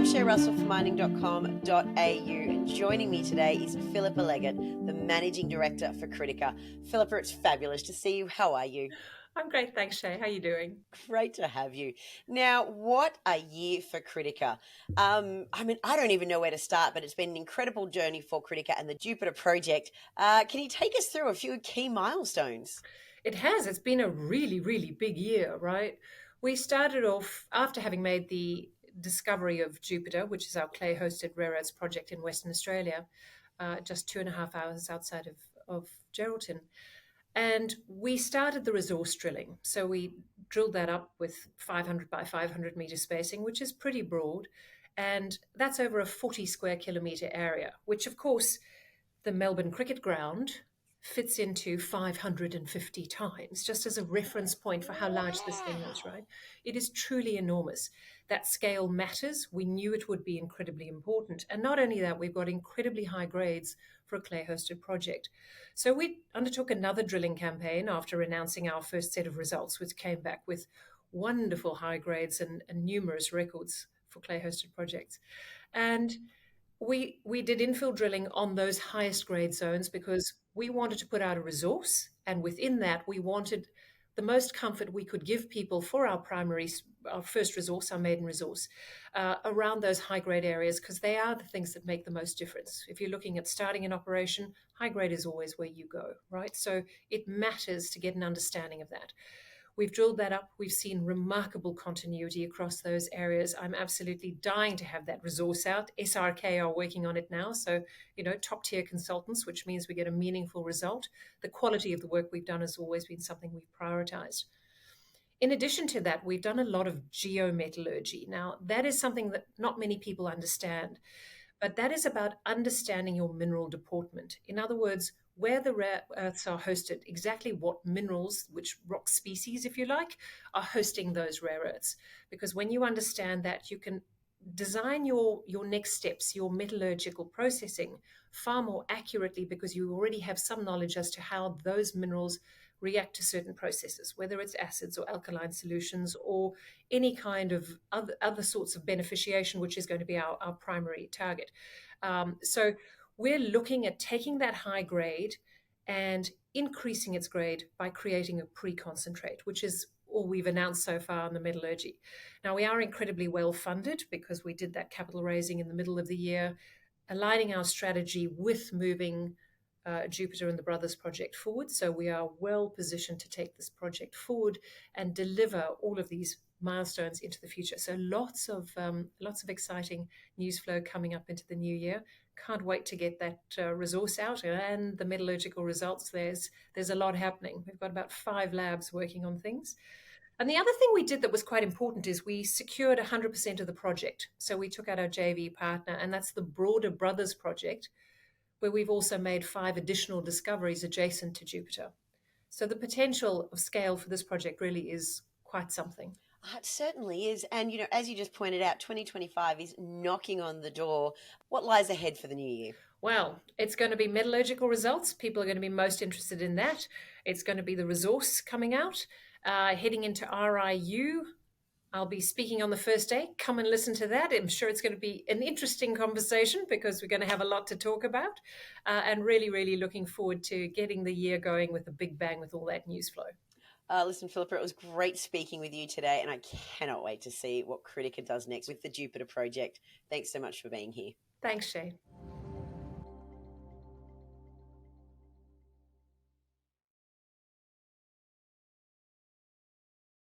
I'm Shae Russell from mining.com.au, and joining me today is Philippa Leggat, the Managing Director for Critica. Philippa, it's fabulous to see you. How are you? I'm great, thanks, Shae. How are you doing? Great to have you. Now, what a year for Critica. I don't even know where to start, but it's been an incredible journey for Critica and the Jupiter project. Can you take us through a few key milestones? It has. It's been a really, really big year, right? We started off after having made the discovery of Jupiter, which is our clay hosted rare earths project in Western Australia, just 2.5 hours outside of Geraldton. And we started the resource drilling. So we drilled that up with 500 by 500 meter spacing, which is pretty broad. And that's over a 40 square kilometre area, which, of course, the Melbourne cricket ground fits into 550 times, just as a reference point for how large this thing is, right? It is truly enormous. That scale matters. We knew it would be incredibly important. And not only that, we've got incredibly high grades for a clay hosted project. So we undertook another drilling campaign after announcing our first set of results, which came back with wonderful high grades and numerous records for clay hosted projects. And we did infill drilling on those highest grade zones because we wanted to put out a resource, and within that we wanted the most comfort we could give people for our first resource, our maiden resource, around those high grade areas, because they are the things that make the most difference. If you're looking at starting an operation, high grade is always where you go, right? So it matters to get an understanding of that. We've drilled that up. We've seen remarkable continuity across those areas. I'm absolutely dying to have that resource out. SRK are working on it now. So, top tier consultants, which means we get a meaningful result. The quality of the work we've done has always been something we've prioritized. In addition to that, we've done a lot of geometallurgy. Now, that is something that not many people understand, but that is about understanding your mineral deportment. In other words, where the rare earths are hosted, exactly what minerals, which rock species, if you like, are hosting those rare earths. Because when you understand that, you can design your next steps, your metallurgical processing, far more accurately, because you already have some knowledge as to how those minerals react to certain processes, whether it's acids or alkaline solutions or any kind of other sorts of beneficiation, which is going to be our primary target. So we're looking at taking that high grade and increasing its grade by creating a pre-concentrate, which is all we've announced so far in the metallurgy. Now, we are incredibly well funded because we did that capital raising in the middle of the year, aligning our strategy with moving Jupiter and the Brothers project forward. So we are well positioned to take this project forward and deliver all of these milestones into the future. So lots of exciting news flow coming up into the new year. Can't wait to get that resource out and the metallurgical results. There's a lot happening. We've got about 5 labs working on things. And the other thing we did that was quite important is we secured 100% of the project. So we took out our JV partner, and that's the broader Brothers project, where we've also made 5 additional discoveries adjacent to Jupiter. So the potential of scale for this project really is quite something. It certainly is. And, as you just pointed out, 2025 is knocking on the door. What lies ahead for the new year? Well, it's going to be metallurgical results. People are going to be most interested in that. It's going to be the resource coming out. Heading into RIU, I'll be speaking on the first day. Come and listen to that. I'm sure it's going to be an interesting conversation because we're going to have a lot to talk about, and really, really looking forward to getting the year going with a big bang with all that news flow. Listen, Philippa, it was great speaking with you today, and I cannot wait to see what Critica does next with the Jupiter project. Thanks so much for being here. Thanks, Shae.